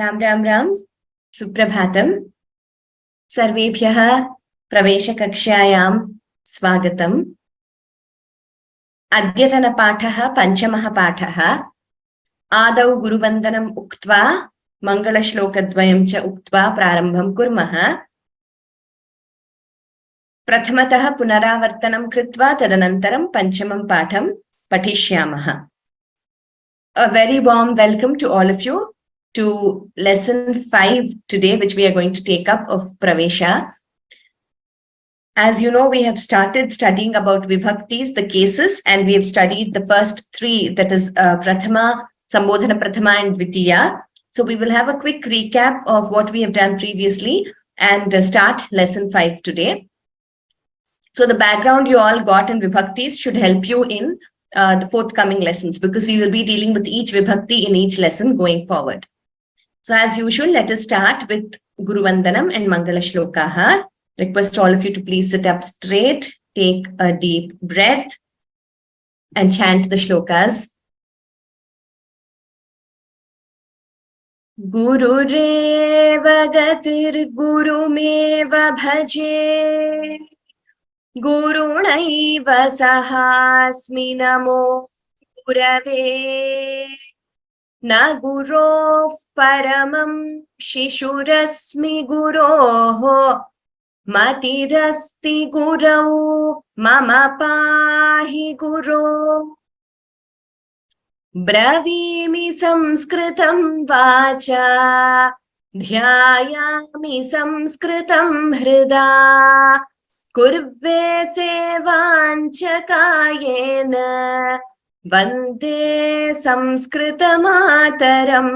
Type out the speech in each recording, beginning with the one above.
राम राम राम सुप्रभातम सर्वेभ्यः प्रवेशकक्षायां स्वागतम्। अद्यतनपाठः पञ्चमः पाठः। आदौ गुरुवन्दनम् उक्त्वा मङ्गलश्लोकद्वयं च उक्त्वा प्रारम्भं कुर्मः। प्रथमतः पुनरावर्तनं कृत्वा तदनन्तरं पञ्चमं पाठं पठिष्यामः। A very warm welcome to all of you to lesson 5 today, which we are going to take up of Pravesha. As you know, we have started studying about vibhaktis, the cases, and we have studied the first three, that is Prathama, Sambodhana Prathama and Dvitiya. So we will have a quick recap of what we have done previously and start lesson 5 today. So the background you all got in vibhaktis should help you in the forthcoming lessons, because we will be dealing with each vibhakti in each lesson going forward. So as usual, let us start with Guru Vandanam and Mangala Shlokaha. Request all of you to please sit up straight, take a deep breath and chant the shlokas. Gurureva gatir gurumeva bhaje Gurunaiva sahasmi namo gurave Na gurof paramam shishurasmi guroho Matirasti gurau mama pahi guru Bravimi samskritam vacha Dhyayami samskritam hrida Kurve sevanchakayena Vande samskrita mataram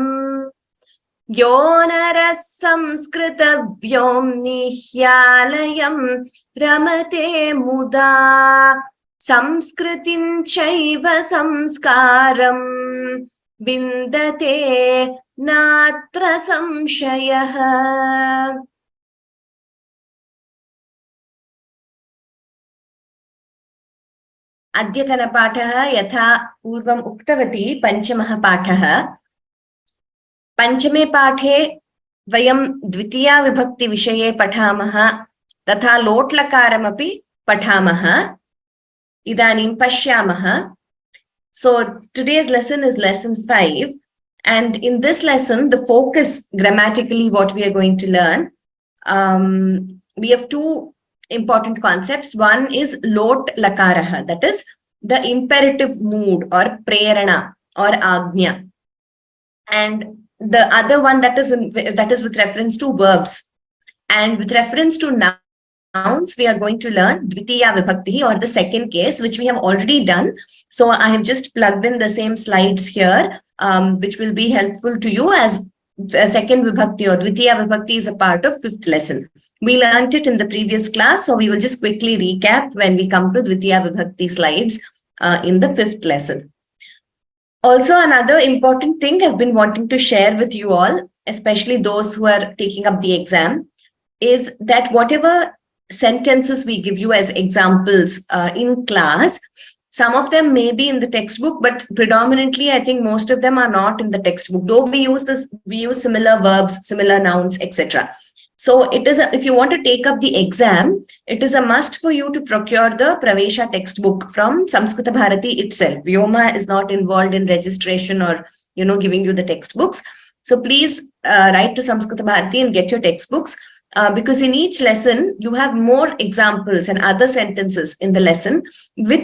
Yonaras samskrita vyomnihyalayam ramate muda Samskritin chaiva samskaram Vindate natra samshayah. अद्यतनपाठः यथा पूर्वम् उक्तवती पञ्चमः पाठः। पञ्चमे पाठे वयं द्वितीया विभक्ति विषये पठामः, तथा लोट्लकारमपि पठामः। इदानीं पश्यामः. So today's lesson is lesson 5, and in this lesson the focus grammatically what we are going to learn, we have two important concepts. One is lot lakaraha, that is the imperative mood or prerana or agnya, and the other one that is with reference to verbs. And with reference to nouns, we are going to learn dvitiya vibhakti, or the second case, which we have already done. So I have just plugged in the same slides here, which will be helpful to you, as second vibhakti or dvitiya vibhakti is a part of fifth lesson. We learned it in the previous class, so we will just quickly recap when we come to dvitiya vibhakti slides in the fifth lesson. Also, another important thing I've been wanting to share with you all, especially those who are taking up the exam, is that whatever sentences we give you as examples in class, some of them may be in the textbook, but predominantly I think most of them are not in the textbook, though we use similar verbs, similar nouns, etc. So it is if you want to take up the exam, it is a must for you to procure the Pravesha textbook from Samskriта Bharati itself. Vyoma is not involved in registration or giving you the textbooks. So please write to Samskriта Bharati and get your textbooks, because in each lesson you have more examples and other sentences in the lesson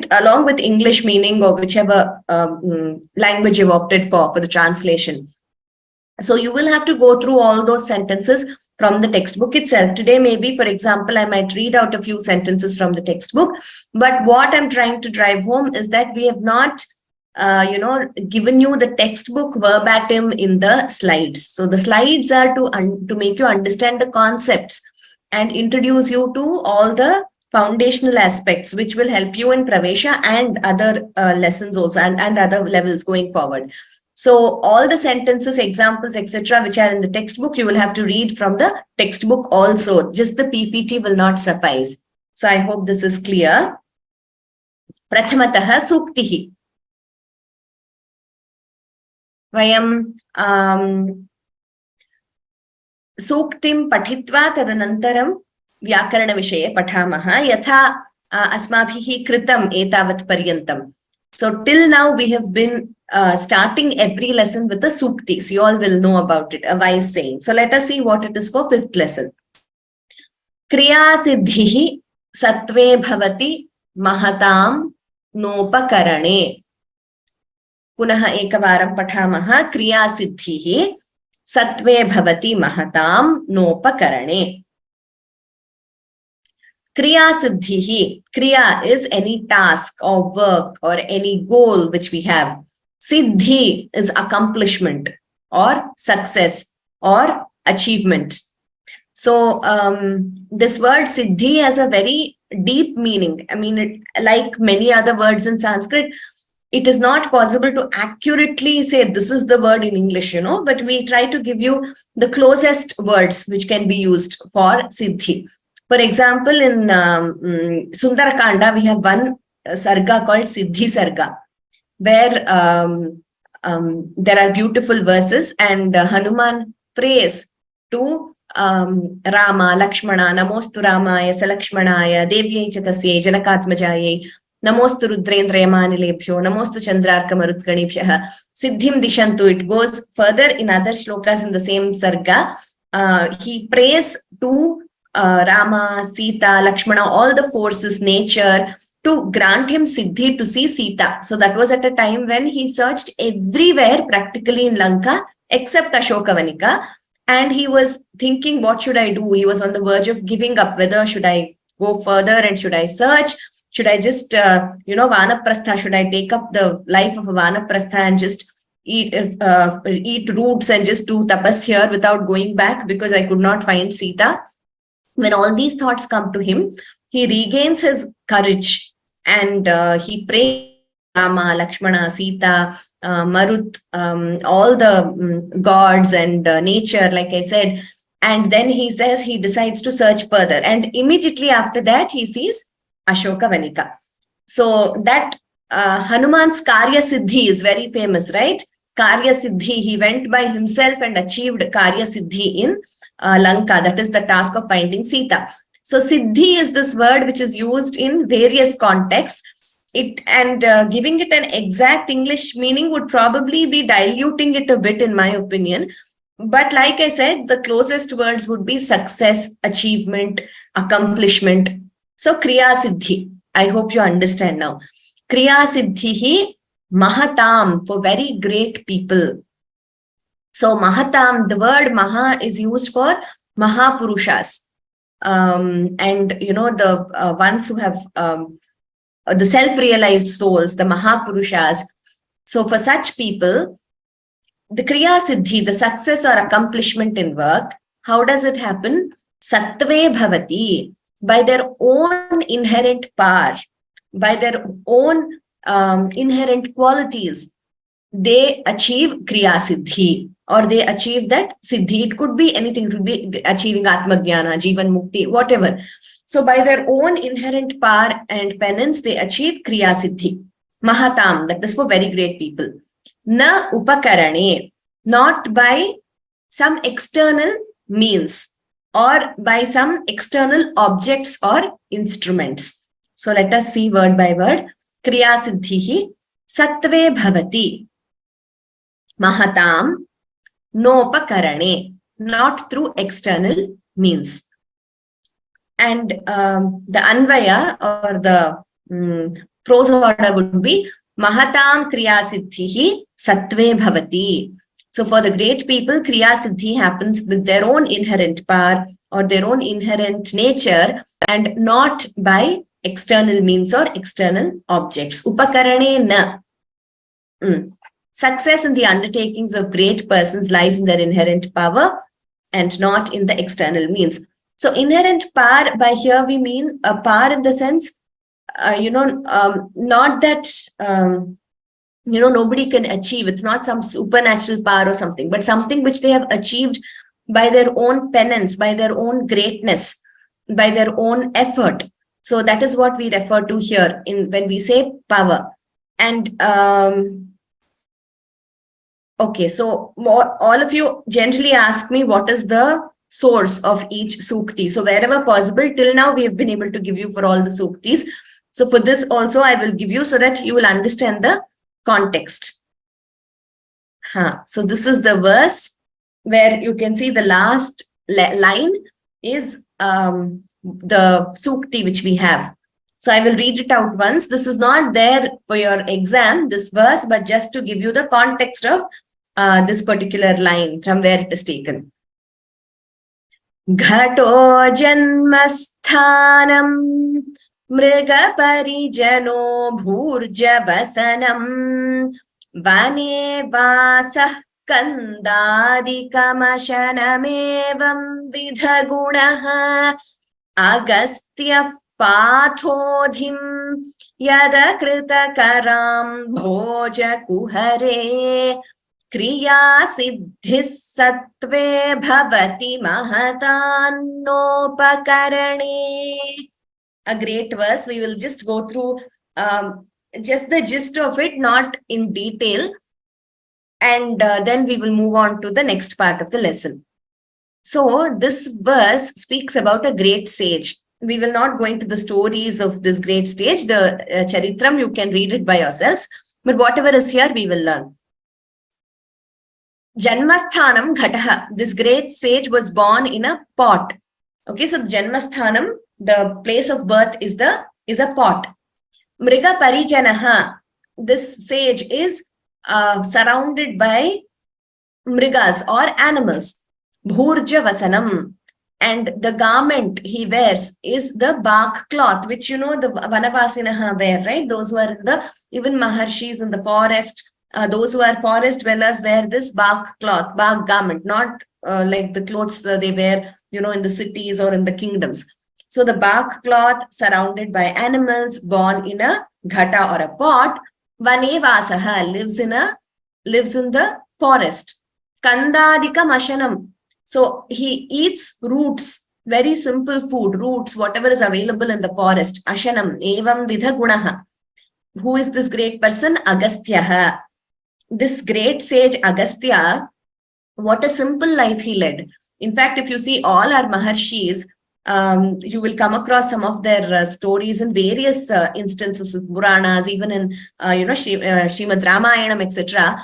along with English meaning or whichever language you've opted for the translation. So you will have to go through all those sentences from the textbook itself. Today, maybe, for example, I might read out a few sentences from the textbook, but what I'm trying to drive home is that we have not, given you the textbook verbatim in the slides. So the slides are to make you understand the concepts and introduce you to all the foundational aspects, which will help you in Pravesha and other lessons also, and other levels going forward. So all the sentences, examples, etc., which are in the textbook, you will have to read from the textbook also. Just the PPT will not suffice. So I hope this is clear. Prathamataha suktihi. Vayam सूक्तिं पठित्वा तदनन्तरं व्याकरणविषये पठामः यथा अस्माभिः कृतम् एतावत् पर्यन्तम्. So till now we have been starting every lesson with a sukti. So you all will know about it, a wise saying. So let us see what it is for fifth lesson. Kriya siddhihi satve bhavati mahatam nopakarane. पुनः एकवारं पठामः. क्रिया सिद्धिः सत्वे भवति महतां नोपकरणे. Kriya siddhihi. Kriya is any task or work or any goal which we have. Siddhi is accomplishment or success or achievement. So this word siddhi has a very deep meaning. I mean, like many other words in Sanskrit, it is not possible to accurately say this is the word in English, but we try to give you the closest words which can be used for siddhi. For example, in Sundarakanda, we have one sarga called Siddhi Sarga, where there are beautiful verses and Hanuman prays to Rama, Lakshmana, Namostu Ramaya, Salakshmanaya, Devyai Chatasye, Janakatmajayai, Namostu Rudrendrayamanilebhyo, Namostu Chandrarkamarutganibhyah, Siddhim Dishantu. It goes further in other shlokas in the same sarga. He prays to Rama, Sita, Lakshmana, all the forces, nature, to grant him siddhi to see Sita. So that was at a time when he searched everywhere, practically in Lanka, except Ashokavanika. And he was thinking, what should I do? He was on the verge of giving up, whether should I go further and should I search? Should I just, Vanaprastha, should I take up the life of a Vanaprastha and just eat roots and just do tapas here without going back because I could not find Sita? When all these thoughts come to him, he regains his courage and he prays Rama, Lakshmana, Sita, Marut, all the gods and nature, like I said. And then he says he decides to search further. And immediately after that, he sees Ashokavanika. So that Hanuman's Karya Siddhi is very famous, right? Karya Siddhi, he went by himself and achieved Karya Siddhi in Lanka. That is the task of finding Sita. So Siddhi is this word which is used in various contexts. Giving it an exact English meaning would probably be diluting it a bit, in my opinion. But like I said, the closest words would be success, achievement, accomplishment. So Kriya Siddhi, I hope you understand now. Kriya Siddhihi Mahatam, for very great people. So Mahatam, the word Maha is used for Mahapurushas. And the ones who have the self-realized souls, the Mahapurushas. So for such people, the Kriya Siddhi, the success or accomplishment in work, how does it happen? Sattve Bhavati, by their own inherent power, by their own inherent qualities, they achieve Kriya Siddhi, or they achieve that Siddhi. It could be anything, it could be achieving Atmajnana, Jivan Mukti, whatever. So by their own inherent power and penance, they achieve Kriya Siddhi. Mahatam, that is for very great people. Na upakarane, not by some external means or by some external objects or instruments. So let us see word by word. Kriya Siddhihi Sattve Bhavati Mahatam Nopakarane, not through external means. And the Anvaya or the prose order would be Mahatam Kriya Siddhihi Sattve Bhavati. So for the great people, Kriya Siddhi happens with their own inherent power or their own inherent nature and not by external means or external objects. Upakarane na. Success in the undertakings of great persons lies in their inherent power and not in the external means. So inherent power, by here we mean a power in the sense, not that, nobody can achieve. It's not some supernatural power or something, but something which they have achieved by their own penance, by their own greatness, by their own effort. So that is what we refer to here when we say power. And okay, so all of you generally ask me what is the source of each sukti. So wherever possible, till now we have been able to give you for all the suktis. So for this also I will give you so that you will understand the context. So this is the verse where you can see the last line is the sukti which we have. So I will read it out once. This is not there for your exam, this verse, but just to give you the context of this particular line from where it is taken. Ghato janmasthanam mriga parijano bhurja vasanam vane vasah kandadikamasanamevam vidhagunaha agastya pathodhim yadakrita karam bhoja kuhare kriya siddhis sattve bhavati mahatannopakarane. A great verse. We will just go through just the gist of it, not in detail, and then we will move on to the next part of the lesson. So this verse speaks about a great sage. We will not go into the stories of this great sage. The Charitram, you can read it by yourselves, but whatever is here, we will learn. Janmasthanam Ghataha. This great sage was born in a pot. Okay, so Janmasthanam, the place of birth, is a pot. Mriga Parijanaha. This sage is surrounded by mrigas or animals. Bhurja Vasanam. And the garment he wears is the bark cloth, which the Vanavasinaha wear, right? Those who are even Maharshis in the forest, those who are forest dwellers wear this bark cloth, bark garment, not like the clothes they wear, in the cities or in the kingdoms. So the bark cloth surrounded by animals, born in a ghata or a pot. Vane vasaha lives in the forest. Kandadika mashanam. So he eats roots, very simple food, roots, whatever is available in the forest. Ashanam, evam vidha gunaha. Who is this great person? Agastyaha. This great sage Agastya, what a simple life he led. In fact, if you see all our Maharshis, you will come across some of their stories in various instances of Puranas, even in Srimad Ramayanam, etc.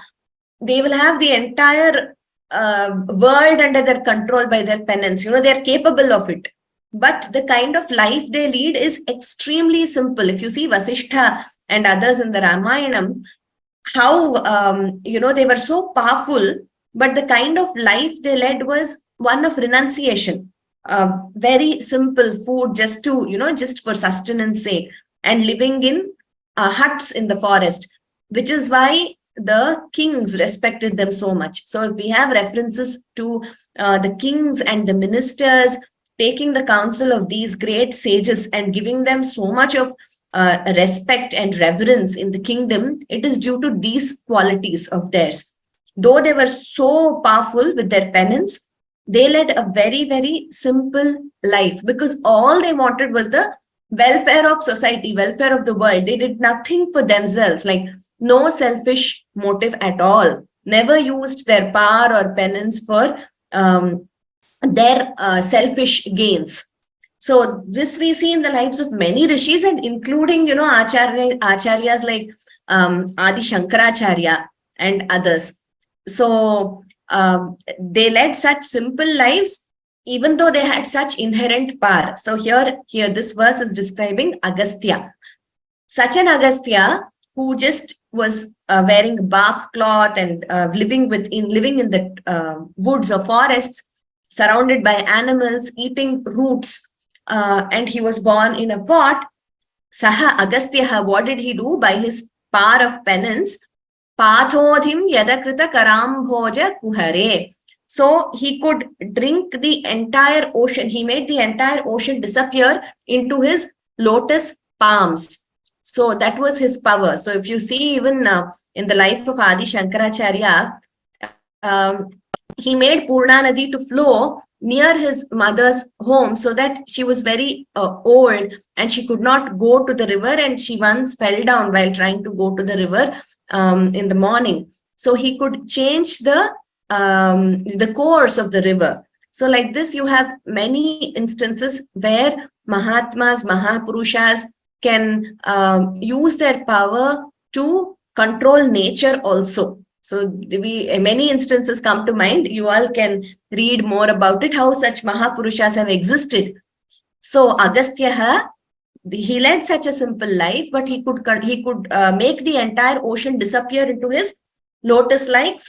They will have the entire world under their control by their penance. They are capable of it. But the kind of life they lead is extremely simple. If you see Vasishtha and others in the Ramayanam, how, they were so powerful, but the kind of life they led was one of renunciation. Very simple food, just for sustenance sake, and living in huts in the forest, which is why the kings respected them so much. So if we have references to the kings and the ministers taking the counsel of these great sages and giving them so much of respect and reverence in the kingdom, it is due to these qualities of theirs. Though they were so powerful with their penance, they led a very, very simple life, because all they wanted was the welfare of society, welfare of the world. They did nothing for themselves, like no selfish motive at all. Never used their power or penance for their selfish gains. So this we see in the lives of many rishis, and including, acharyas like Adi Shankaracharya and others. So they led such simple lives, even though they had such inherent power. So here this verse is describing Agastya. Such an Agastya who just was wearing bark cloth and living in the woods or forests, surrounded by animals, eating roots, and he was born in a pot. Saha Agastyaha, what did he do? By his power of penance, Pathodhim yadakrita karam bhoja kuhare. So he could drink the entire ocean. He made the entire ocean disappear into his lotus palms. So that was his power. So if you see even in the life of Adi Shankaracharya, he made Purna Nadi to flow near his mother's home, so that she was very old and she could not go to the river, and she once fell down while trying to go to the river in the morning. So he could change the course of the river. So like this, you have many instances where Mahatmas, Mahapurushas can use their power to control nature also. So many instances come to mind. You all can read more about it, how such Mahapurushas have existed. So Agastya, he led such a simple life, but he could make the entire ocean disappear into his lotus-like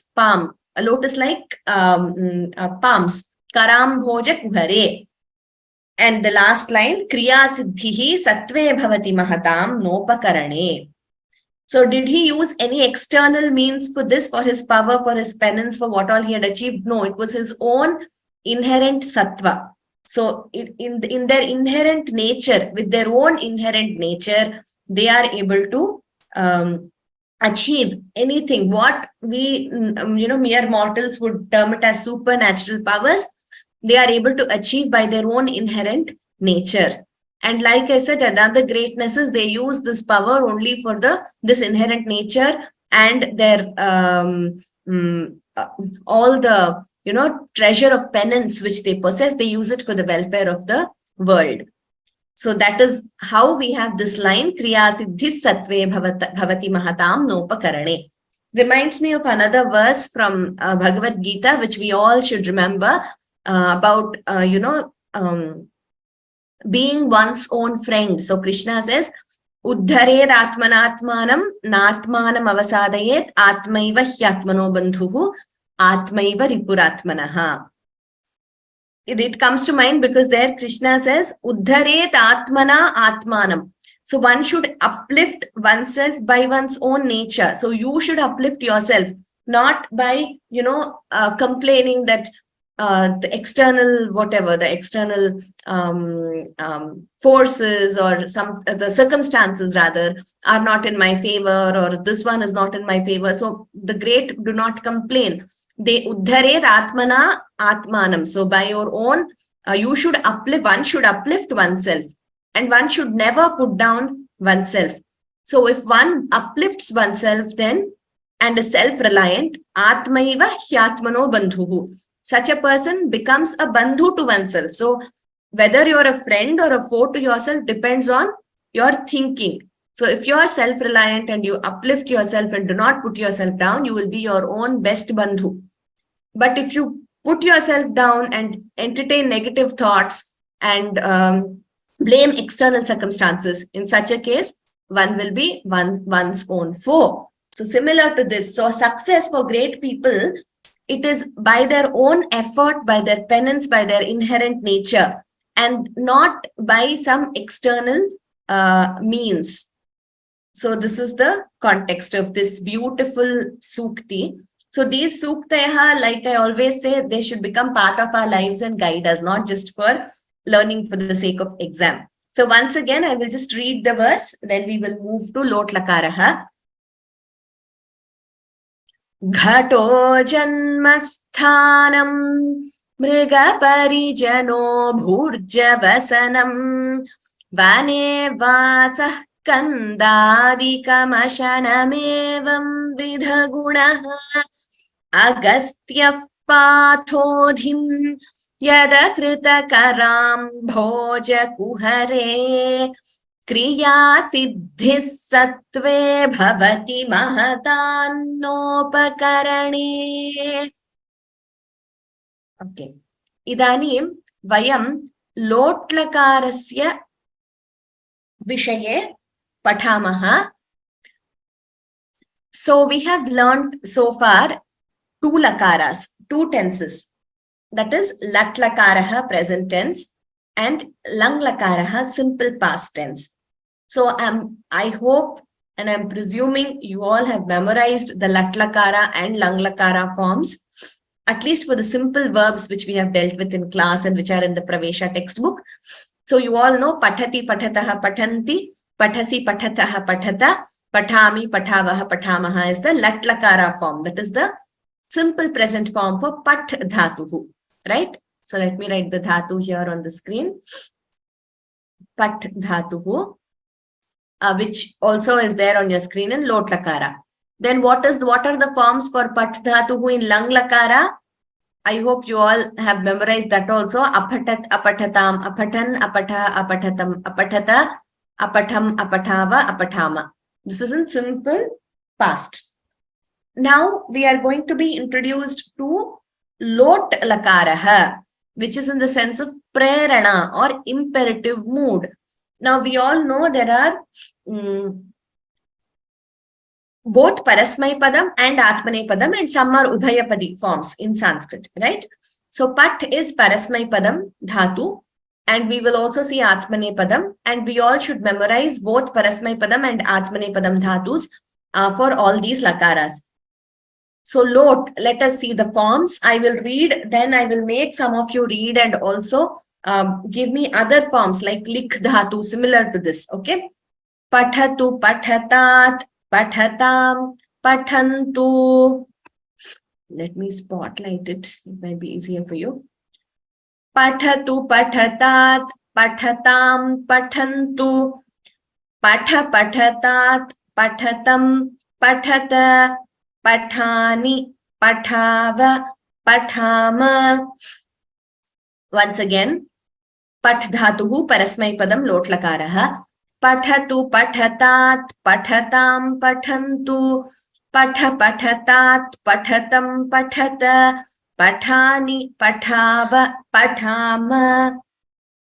palms. Karam bhoja kuhare. And the last line, kriya siddhihi satve bhavati mahatam nopakarane. So did he use any external means for this, for his power, for his penance, for what all he had achieved? No, it was his own inherent sattva. So in their inherent nature, with their own inherent nature, they are able to achieve anything. What we, mere mortals would term it as supernatural powers, they are able to achieve by their own inherent nature. And like I said, another greatness is they use this power only for this inherent nature and their all the treasure of penance which they possess. They use it for the welfare of the world. So that is how we have this line, kriya siddhis satve bhavati mahatam nopakarane. Reminds me of another verse from Bhagavad Gita, which we all should remember, about being one's own friend. So Krishna says, uddharet atmanatmanam natmanam avasadayet atmaiva hyatmano bandhuhu atmaiva ripuratmanaha. It comes to mind because there Krishna says, uddharet atmana atmanam. So one should uplift oneself by one's own nature. So you should uplift yourself, not by, complaining that the external forces or the circumstances rather are not in my favor, or this one is not in my favor. So the great do not complain. They uddharet atmana atmanam. So by your own, you should uplift. One should uplift oneself, and one should never put down oneself. So if one uplifts oneself then and is self-reliant, atmaiva hyatmano bandhuhu. Such a person becomes a bandhu to oneself. So whether you're a friend or a foe to yourself depends on your thinking. So if you're self-reliant and you uplift yourself and do not put yourself down, you will be your own best bandhu. But if you put yourself down and entertain negative thoughts and blame external circumstances, in such a case, one will be one's own foe. So similar to this, so success for great people, it is by their own effort, by their penance, by their inherent nature, and not by some external means. So this is the context of this beautiful sukti. So these suktaya, like I always say, they should become part of our lives and guide us, not just for learning for the sake of exam. So once again, I will just read the verse, then we will move to lot lakaraha. Ghato janmasthanam mriga parijano bhurja vasanam vane vasah kandadikamasanamevam vidhagunaha agastyah pathodhim yadakrita karam bhoja kuhare kriya siddhis satve bhavati mahatan nopakarane. Okay. Idanim vayam lotlakarasya vishaye pathamaha. So we have learned so far two lakaras, two tenses. That is latlakaraha present tense and langlakaraha simple past tense. So I hope and I'm presuming you all have memorized the latlakara and langlakara forms, at least for the simple verbs which we have dealt with in class and which are in the Pravesha textbook. So you all know pathati, pathataha, pathanti, pathasi, pathataha, pathata, pathami, pathavaha, pathamaha is the latlakara form. That is the simple present form for pat dhatuhu, right? So let me write the dhatu here on the screen. Pat dhatuhu, which also is there on your screen in lotlakara. Then what are the forms for pat dhatuhu in langlakara? I hope you all have memorized that also. Apatat, apatatam, apatan, apatha, apatatam, apatata, apatam, apatava, apatama. This is in simple past. Now we are going to be introduced to lot lakaraha, which is in the sense of prerana or imperative mood. Now we all know there are both Parasmaipadam and Atmanepadam, and some are Udayapadi forms in Sanskrit, right? So Pat is Parasmaipadam dhatu, and we will also see Atmanepadam, and we all should memorize both Parasmaipadam and Atmanepadam dhatus for all these lakaras. So lot, let us see the forms. I will read, then I will make some of you read and also give me other forms like lik dhatu, similar to this, okay? Pathatu, pathatat, pathatam, pathantu. Let me spotlight it. It might be easier for you. Pathatu, pathatat, pathatam, pathantu. Patha, pathatat, pathatam, pathata, pathani, pathava, pathama. Once again, pat dhatuhu parasmaipadam lot lakaraha. Pathatu, pathatat, pathatam, pathantu. Patha, pathatat, pathatam, pathata. Pathani, pathava, pathama.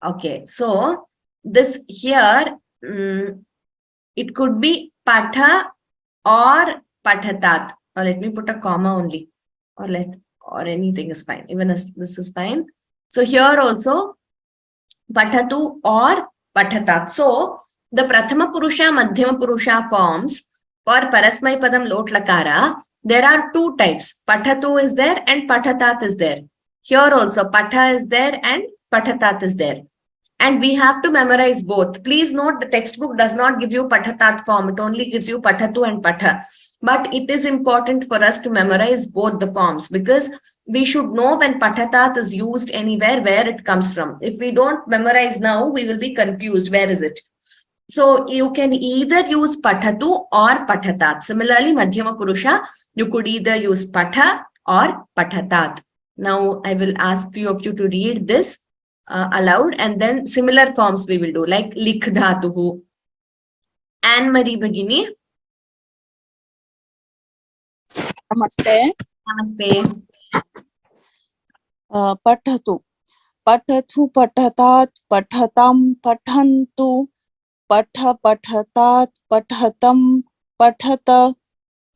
Okay, so this here, it could be patha or pathatat. Or let me put a comma only. Or anything is fine. Even as this is fine. So here also, pathatu or pathatat. So the Prathama Purusha, Madhyama Purusha forms for Parasmaipadam lot lakara, there are two types. Pathatu is there and pathatat is there. Here also patha is there and pathatat is there. And we have to memorize both. Please note the textbook does not give you pathatat form. It only gives you pathatu and patha. But it is important for us to memorize both the forms because we should know when pathatat is used anywhere, where it comes from. If we don't memorize now, we will be confused. Where is it? So you can either use pathatu or pathatat. Similarly, Madhyama Purusha, you could either use patha or pathatat. Now I will ask few of you to read this aloud, and then similar forms we will do, like lik dhatuhu. Anne Marie Bhagini. Namaste. Namaste. Pathatu. Pathathu, pathatat, pathatam, pathantu. Patha, pathatat, pathatam, pathata.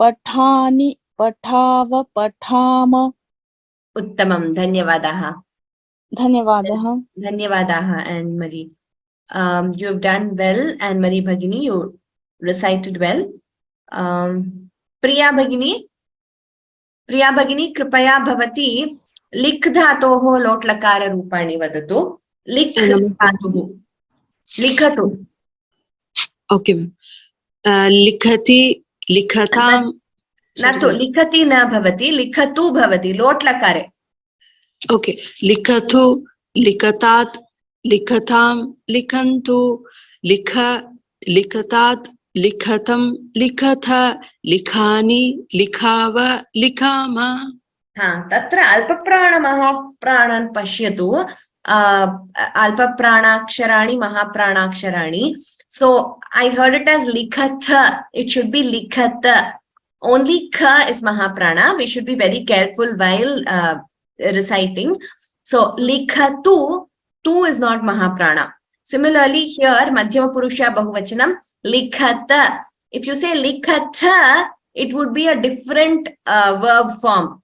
Pathani, pathava, pathama. Uttamam. Dhanyavadaha. Dhanyavadaha. Dhanyavadaha, Anne Marie. You have done well, Anne Marie Bhagini. You recited well. Priya Bhagini. Priya Bhagini, kripaya bhavati lik dhatoho lot lakara rupani vadatu. Lik dhatuhu. Likhatu. Okay, ma'am. Likhati, likhatam. Natu, likhati na bhavati, likhatu bhavati, lot lakare. Okay, likhatu, likhatat, likhatam, likhantu, likha, likhatat, likhatam, likhatha, likhani, likhava, likhama. Tatra alpaprana mahapranan pashyatu. Alpapranaksharani, mahapranaksharani. So I heard it as likhatha. It should be likhatha. Only ka is mahaprana. We should be very careful while reciting. So likhatu, tu is not mahaprana. Similarly, here Madhyama Purusha Bahuvachanam, likhata. If you say likhatha, it would be a different verb form.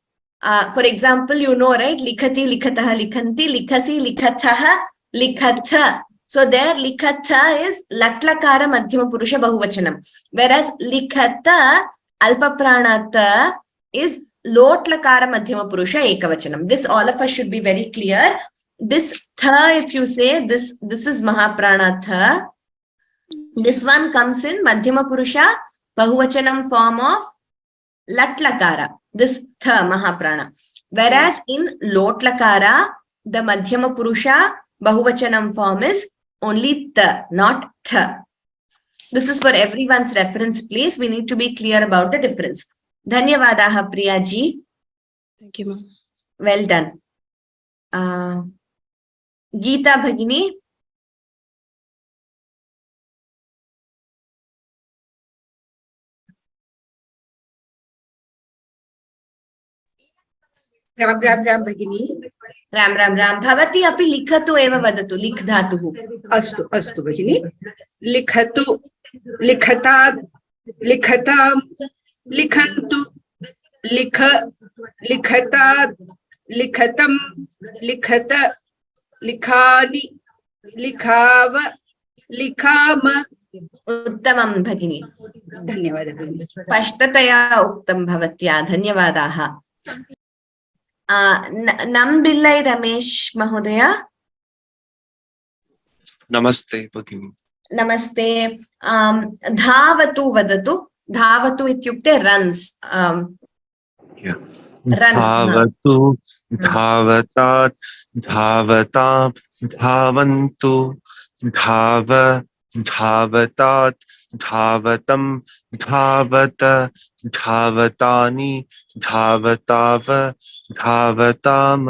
For example, you know, right? Likhati, likhataha, likhanti, likhasi, likhathaha, likhatha. So there likhatha is latlakara Madhyama Purusha Bahuvachanam. Whereas likhata, alpapranata is lot lakara Madhyama Purusha Ekavachanam. This all of us should be very clear. This tha, if you say, this is Mahaprana tha. This one comes in Madhyama Purusha Bahuvachanam form of latlakara. This tha, Mahaprana. Whereas in lot lakara, the Madhyama Purusha Bahuvachanam form is only tha, not tha. This is for everyone's reference, please. We need to be clear about the difference. Dhanyavadaha, Priya ji. Thank you, ma'am. Well done. Geeta Bhagini. Ram Ram Ram भगिनी. राम राम राम. भवती अपि लिखतु एव वदतु. लिख् धातुः. अस्तु अस्तु भगिनी. लिखतु, लिखतात्, लिखताम्, लिखन्तु, लिख, लिखतात्, लिखतम्, लिखत, लिखानि, लिखाव, लिखाम. उत्तमं भगिनी. धन्यवादः भगिनी. स्पष्टतया उक्तं भवत्या. धन्यवादाः. नम्बिल्लै रमेश महोदय. नमस्ते भगिनी. नमस्ते. धावतु वदतु. धावतु इत्युक्ते रन्स्. धावतु, धावतात्, धावतां, धावन्तु, धाव, धावतात्, धावतं, धावत, धावतानि, धावताव, धावताम.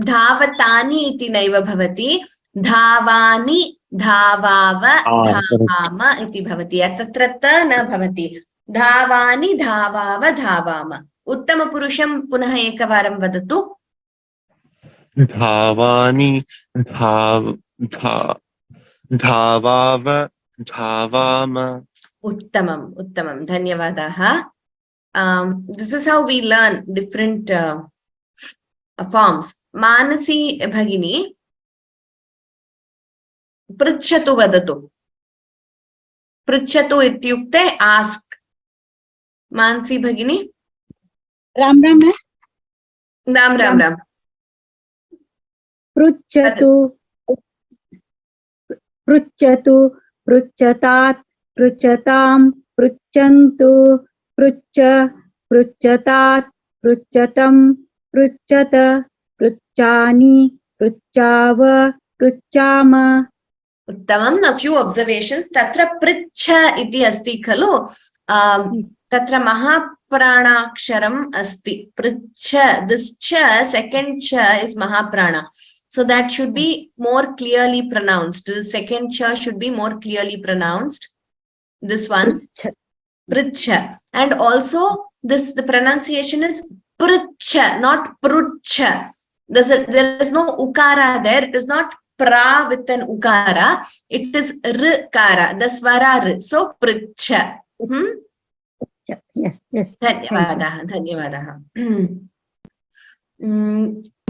धावतानि इति नैव भवति. धावानि, धावाव, धावाम इति भवति. तत्र त न भवति. धावानि, धावाव, धावाम. उत्तमपुरुषं पुनः एकवारं वदतु. धावानि, धावाव, धावाम. उत्तमम् उत्तमं. धन्यवादाः. This is how we learn different forms. Mansi भगिनी पृच्छतु वदतु. पृच्छतु इत्युक्ते आस्क. मानसी भगिनी. राम राम है. राम राम राम. पृच्छतु, पृच्छतु, पृच्छतात्, पृच्छतां, पृच्छन्तु, पृच्छ, पृच्छतात्, पृच्छतं, पृच्छत, पृच्छानि, पृच्छाव, पृच्छाम. उत्तमम्. A few observations. तत्र पृच्छ इति अस्ति खलु. तत्र महाप्राणाक्षरम् अस्ति. पृच्छ. This ch, second ch is mahaprana. So that should be more clearly pronounced. The second ch should be more clearly pronounced. This one. Pritcha. And also the pronunciation is pritcha, not prucha. There is no ukara there. It is not pra with an ukara. It is rkara, the swara r. So pritcha. Yes, yes. Dhanyavadah, dhanyavadah.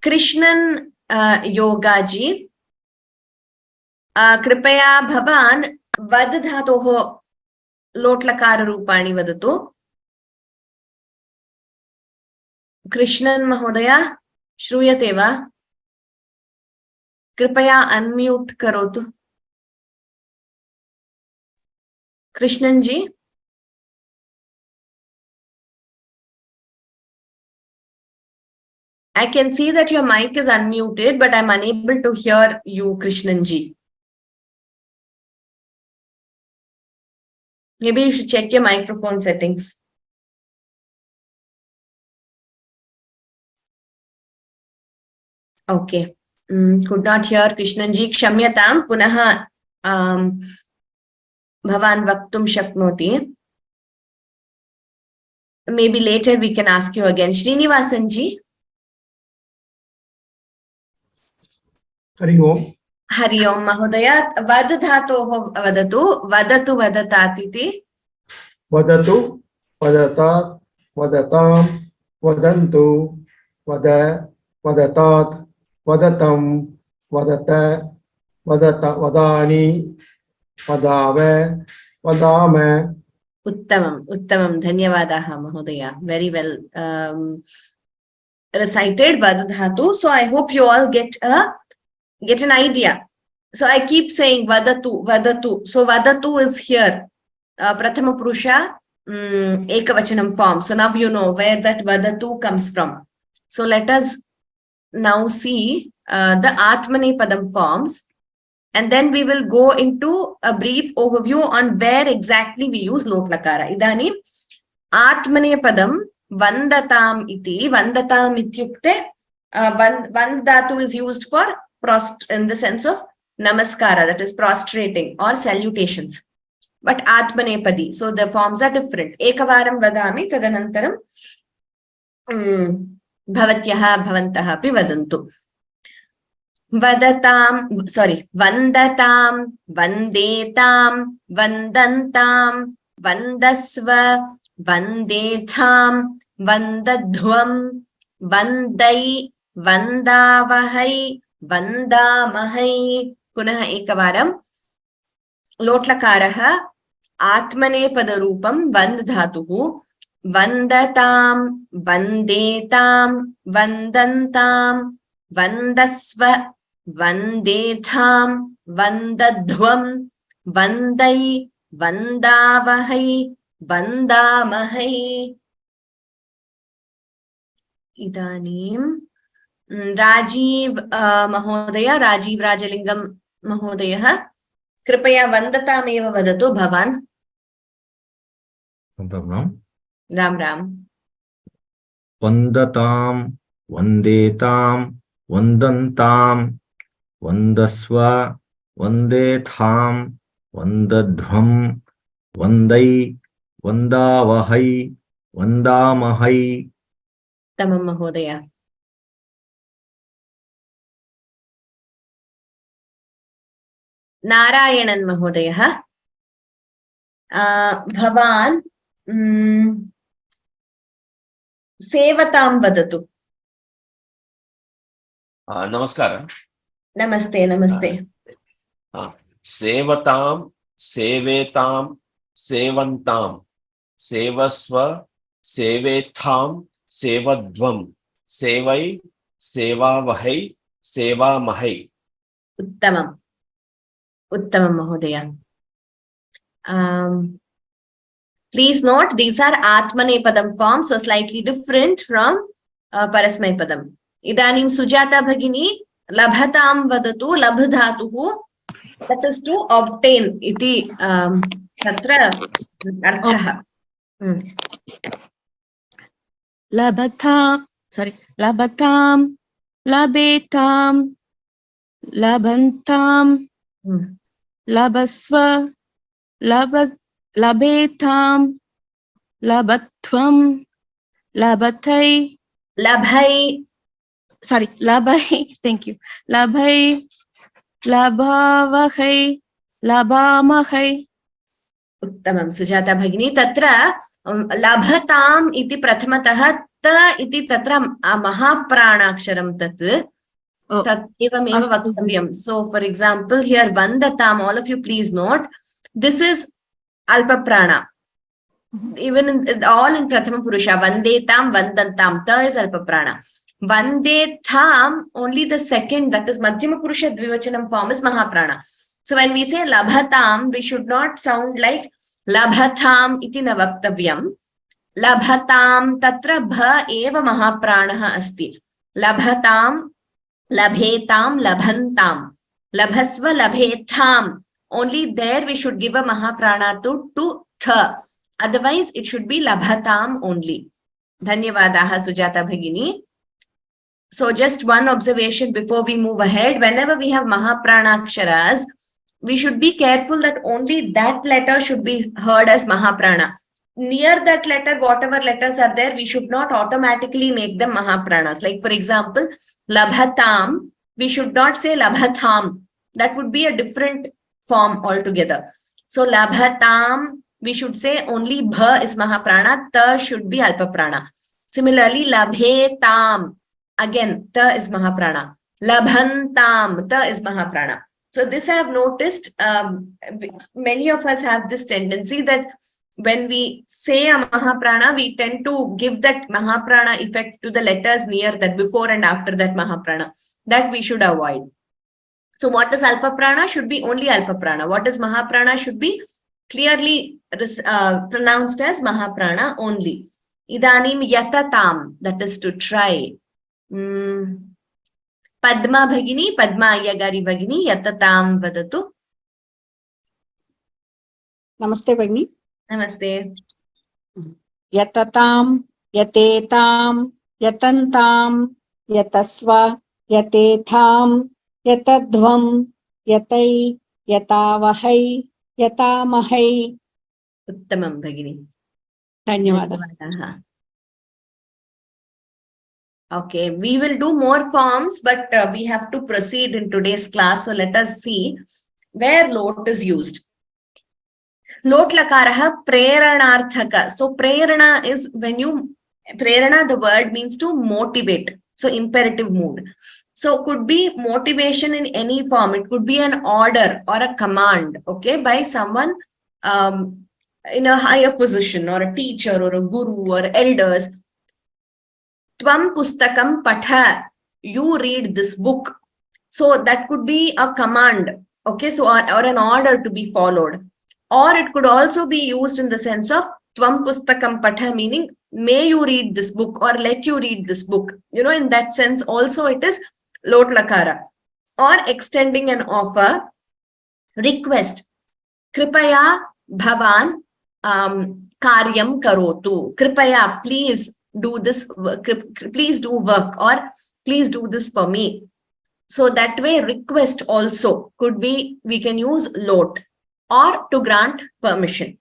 Krishnan Yogaji, कृपया भवान् वद धातोः लोट्लकार रूपाणि वदतु. कृष्णन् महोदय श्रूयते वा? कृपया अनम्यूट करोतु. कृष्णन् जी. I can see that your mic is unmuted, but I'm unable to hear you, Krishnan ji. Maybe you should check your microphone settings. Okay. Could not hear Krishnan ji. Kshamyatam. Punaha bhavan vaktum shaknoti. Maybe later we can ask you again. Srinivasan ji. Hari ओम. हरि ओम महोदय. वद धातोः वदतु. वदतु वदतात् इति. वदतु, वदतात्, वदतां, वदन्तु, वद, वदतात्, वदतं, वदत, वदानि, वदाव, वदाम. उत्तमम् उत्तमं. धन्यवादाः महोदय. Very well recited vad dhatu. So I hope you all get an idea. So I keep saying vadatu, vadatu. So vadatu is here. Prathama purusha ekavachanam form. So now you know where that vadatu comes from. So let us now see the atmanepadam forms. And then we will go into a brief overview on where exactly we use lotlakara. Idanim atmanepadam vandatam iti. Vandatam ityukte vand dhatu is used for in the sense of namaskara, that is prostrating or salutations. But atmanepadi, so the forms are different. Ekavaram vadami tadanantaram bhavatyaha bhavantah api vadantu. Vadatam, sorry, vandatam, vandetam, vandantam, vandasva, vandetham, vandadhvam, vandai, vandavahai, vandamahai. Punah ekavaram. Lotlakaraha atmanepadarupam vand dhatuhu. Vandatam, vandetam, vandantam, vandasva, vandetham, vandadhvam, vandai, vandavahai, vandamahai. Idanim Rajiv Mahodaya, Rajiv Rajalingam Mahodaya, कृपया वन्दतामेव वदतु भवान्. राम राम. वन्दतां वन्देतां वन्दन्तां वन्दस्व वन्देथां वन्दध्वं वन्दै वन्दावहै वन्दामहै. तमं महोदय. नारायणन् महोदयः, भवान् सेवतां वदतु. नमस्कारः. नमस्ते नमस्ते. सेवतां, सेवेतां, सेवन्तां, सेवस्व, सेवेथां, सेवध्वं, सेवै, सेवावहै, सेवामहै. उत्तमम् उत्तमं महोदय. Please note, these are atmanepadam forms, so slightly different from parasmaipadam. Idanim Sujata Bhagini labhatam vadatu. Labh dhatuhu, that is to obtain iti tatra arthaha. Labhatam, labhatam, labetam, labhantam, labasva, labetam, labathvam, labathai, Labhai, labhai, thank you, labhai, labhavahai, labamahai. उत्तमं Sujata Bhagini. Tatra labhatam iti prathamatah ta iti tatra mahapranaksharam tat. Tat evameva vaktavyam. So for example, here vandatam, all of you please note, this is alpa prana. Even all in prathama purusha, vandetam, vandantam, ta is alpa prana. Vandetham, only the second, that is madhyama purusha dvivachanam form is mahaprana. So when we say labhatam, we should not sound like labhatam iti na vaktavyam. Labhatam tatra bha eva mahapranaha asti. Labhatam, labhetam, labhantam, labhasva, labhetham. Only there we should give a mahaprana to tha. Otherwise, it should be labhatam only. Dhanyavadaha Sujata Bhagini. So just one observation before we move ahead. Whenever we have mahapranaksharas, we should be careful that only that letter should be heard as mahaprana. Near that letter, whatever letters are there, we should not automatically make them mahapranas. Like for example, labhatam, we should not say labhatham. That would be a different form altogether. So labhatam, we should say only bha is mahaprana, ta should be alpaprana. Similarly, labhetam, again, ta is mahaprana. Labhantam, ta is mahaprana. So this I have noticed, many of us have this tendency that when we say a mahaprana, we tend to give that mahaprana effect to the letters near that, before and after that mahaprana. That we should avoid. So what is alpaprana should be only alpaprana. What is mahaprana should be clearly pronounced as mahaprana only. Idanim yatatam, that is to try. Padma Bhagini, Padma Ayyagari Bhagini, yatatam vadatu. Namaste Bhagini. Namaste. Yatatam यतेतां यतन्तां यतस्व यतेथां यतध्वं यतै यतावहै यतामहै. उत्तमं भगिनी. धन्यवादः. धन्यवादाः. Okay, we will do more forms, but we have to proceed in today's class. So let us see where lot is used. Lot lakaraha preranarthaka. So prerana is when you, prerana, the word means to motivate. So imperative mood. So could be motivation in any form. It could be an order or a command, okay, by someone in a higher position, or a teacher or a guru or elders. Tvam pustakam patha, you read this book. So that could be a command, okay, so or an order to be followed. Or it could also be used in the sense of Tvam pustakam patha, meaning may you read this book or let you read this book. You know, in that sense also it is lot lakara. Or extending an offer, request. Kripaya bhavan karyam karotu. Kripaya, please do this, please do work, or please do this for me. So that way request also could be, we can use lot, or to grant permission.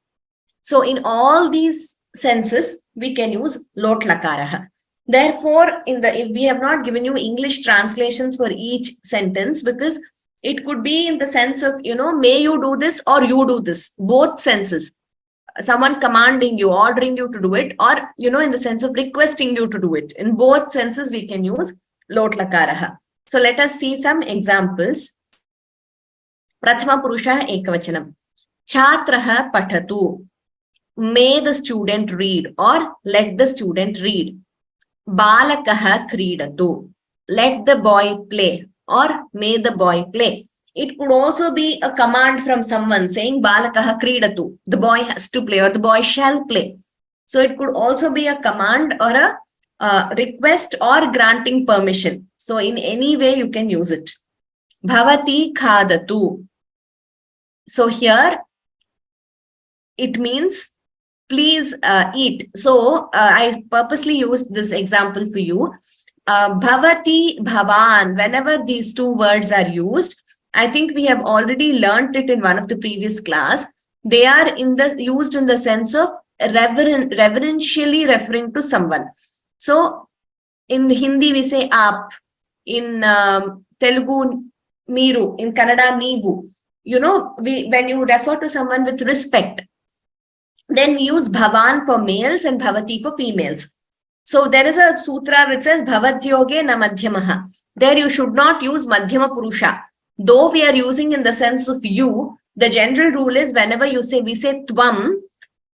So in all these senses we can use lot lakaraha. Therefore, if we have not given you English translations for each sentence, because it could be in the sense of, you know, may you do this or you do this, both senses. Someone commanding you, ordering you to do it, or, you know, in the sense of requesting you to do it. In both senses we can use lot lakaraha. So let us see some examples. Prathama Purusha Ekavachanam. Chhatraha patatu. May the student read, or let the student read. Balakaha kridatu. Let the boy play, or may the boy play. It could also be a command from someone saying Balakaha kridatu. The boy has to play, or the boy shall play. So it could also be a command or a request or granting permission. So in any way you can use it. Bhavati khadatu. So here it means please eat. So I purposely used this example for you. Bhavati, bhavan, whenever these two words are used, I think we have already learnt it in one of the previous class. They are used in the sense of reverentially referring to someone. So in Hindi we say aap, in Telugu meeru, in Kannada neevu. You know, when you refer to someone with respect, then we use bhavan for males and bhavati for females. So there is a sutra which says bhavatyoge na madhyamaha. There you should not use madhyama purusha. Though we are using in the sense of you, the general rule is whenever we say tvam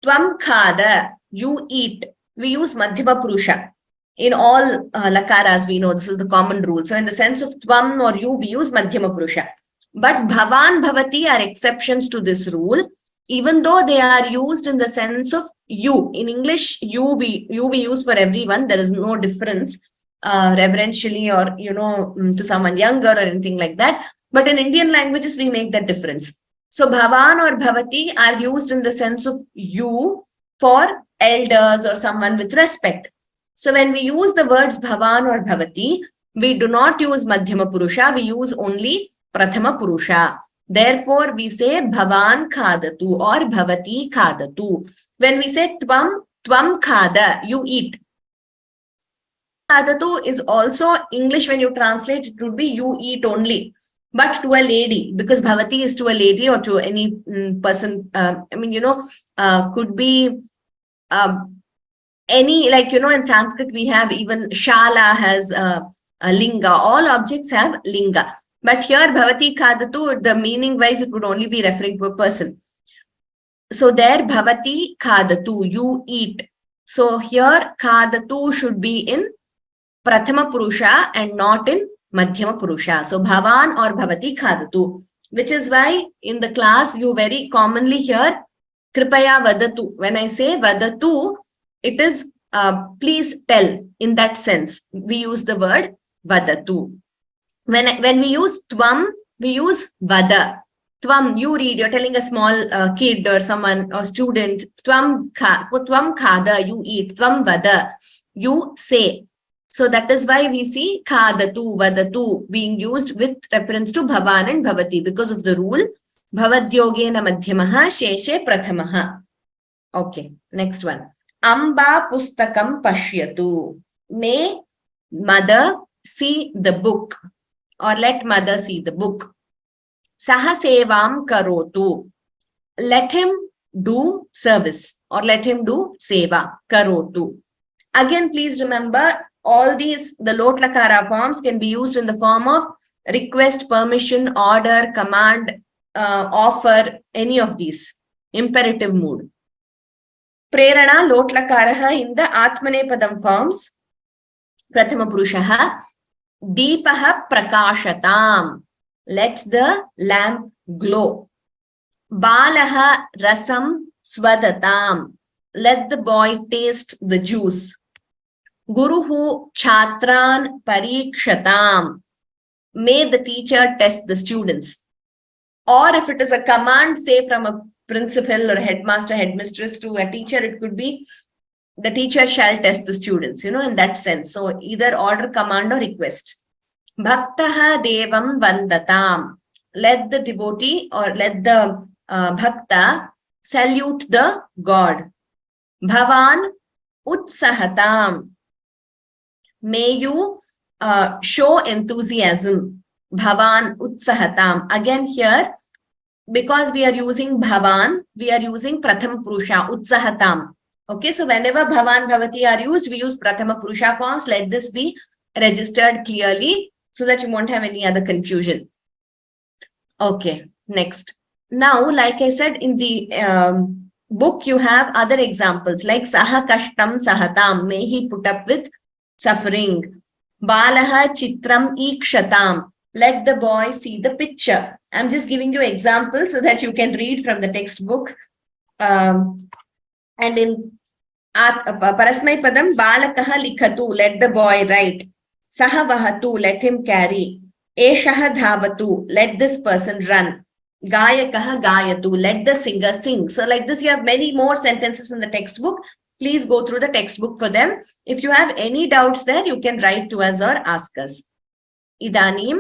khada, you eat. We use madhyama purusha. In all lakaras we know this is the common rule. So in the sense of tvam or you, we use madhyama purusha. But bhavan, bhavati are exceptions to this rule. Even though they are used in the sense of you. In English, you we use for everyone. There is no difference reverentially or, you know, to someone younger or anything like that. But in Indian languages, we make that difference. So bhavan or bhavati are used in the sense of you for elders or someone with respect. So when we use the words bhavan or bhavati, we do not use madhyama purusha. We use only prathama purusha. Therefore, we say bhavan khadatu or bhavati khadatu. When we say tvam khada, you eat. Khadatu is also English, when you translate, it would be you eat only. But to a lady, because bhavati is to a lady or to any person, I mean, you know, could be any, like, you know, in Sanskrit we have even shala has a linga. All objects have linga. But here, bhavati khadatu, the meaning wise, it would only be referring to a person. So there, bhavati khadatu, you eat. So here, khadatu should be in prathama purusha and not in madhyama purusha. So bhavan or bhavati khadatu, which is why in the class you very commonly hear kripaya vadatu. When I say vadatu, it is please tell. In that sense, we use the word vadatu. When we use tvam, we use vada. Tvam, you read, you're telling a small kid or someone or student, tvam khada, you eat, tvam vada, you say. So that is why we see khadatu, vadatu being used with reference to bhavan and bhavati because of the rule bhavadyogena madhyamaha sheshe prathamaha. Okay, next one. Amba pustakam pashyatu. May mother see the book or let mother see the book. Saha sevam karotu. Let him do service or let him do seva, karotu. Again, please remember all these, the lot lakara forms can be used in the form of request, permission, order, command, offer, any of these. Imperative mood. Prerana lot lakaraha in the atmanepadam forms. Prathama purushaha. Deepaha prakashatam. Let the lamp glow. Balaha rasam swadatam. Let the boy taste the juice. Guruhu chatran parikshatam. May the teacher test the students. Or if it is a command, say from a principal or headmaster, headmistress to a teacher, it could be the teacher shall test the students, in that sense. So either order, command or request. Bhaktaha devam vandatam. Let the devotee or let the bhakta salute the God. Bhavan utsahatam. May you show enthusiasm. Bhavan utsahatam. Again here, because we are using bhavan, we are using prathama purusha, utsahatam. Okay, so whenever bhavan, bhavati are used, we use prathama purusha forms. Let this be registered clearly so that you won't have any other confusion. Okay, next. Now, like I said, in the book, you have other examples like saha kashtam sahatam. May he put up with suffering. Balaha chitram ikshatam. Let the boy see the picture. I'm just giving you examples so that you can read from the textbook. And in Parasmai Padam, Balakaha likhatu. Let the boy write. Saha vahatu. Let him carry. Eshaha dhavatu. Let this person run. Gayakaha gayatu. Let the singer sing. So like this, you have many more sentences in the textbook. Please go through the textbook for them. If you have any doubts there, you can write to us or ask us. Idanim,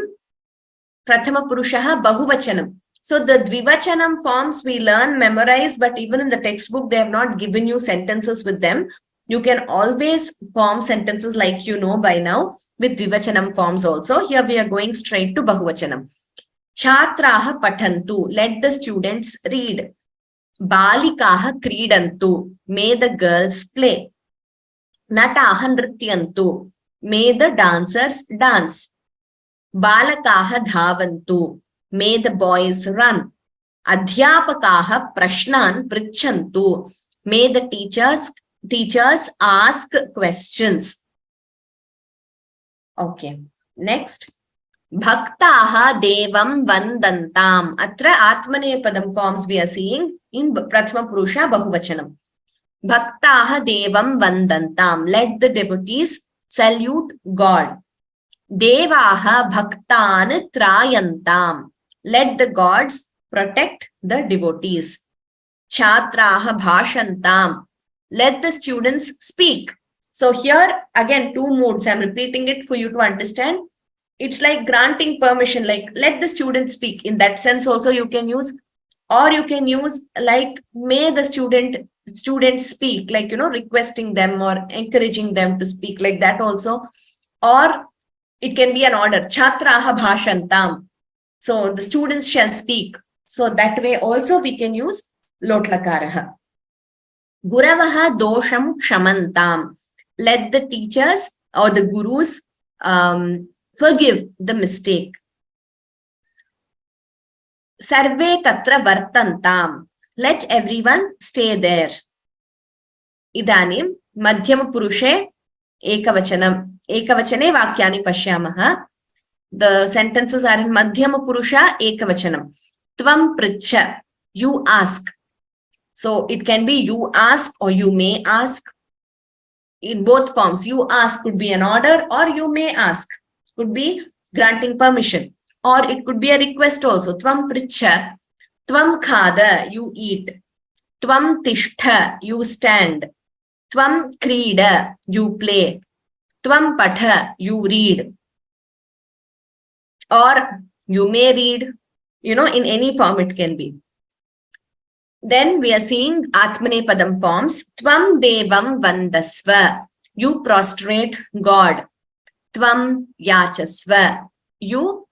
Prathama Purushaha Bahuvachanam. So the Dvivachanam forms we learn, memorize, but even in the textbook, they have not given you sentences with them. You can always form sentences like you know by now with Dvivachanam forms also. Here we are going straight to Bahuvachanam. Chhatraha Pathantu. Let the students read. Balikaha kridantu. May the girls play. Nataha nrityantu. May the dancers dance. Balakaha dhavantu. May the boys run. Adhyapakaha prashnan prichantu. May the teachers ask questions. Okay. Next. Bhaktaha devam vandantam. Atra atmanepadam forms we are seeing in Prathama Purusha Bahuvachanam. Bhaktaha devam vandantam. Let the devotees salute God. Devaha bhaktan trayantam. Let the gods protect the devotees. Chhatraha bhashantam. Let the students speak. So here again 2 moods. I'm repeating it for you to understand. It's like granting permission, like let the students speak. In that sense also you can use, or you can use like may the students speak, like requesting them or encouraging them to speak, like that also. Or it can be an order, Chhatraha bhashantam. So the students shall speak. So that way also we can use lotlakaraha. Guravaha dosham kshamantam. Let the teachers or the gurus forgive the mistake. Sarve tatra vartantam. Let everyone stay there. Idanim madhyama purushe ekavachanam. Ekavachane vakyani pashyamaha. The sentences are in madhyama purusha ekavachanam. Tvam pricha. You ask. So it can be you ask or you may ask. In both forms, you ask could be an order or you may ask. Could be granting permission, or it could be a request also. Tvam pricha. Tvam khada, you eat. Tvam tishtha, you stand. Tvam krida, you play. Tvam patha, you read. Or you may read, in any form it can be. Then we are seeing Atmanepadam forms. Tvam devam vandasva, you prostrate God. Tvam yachasva, you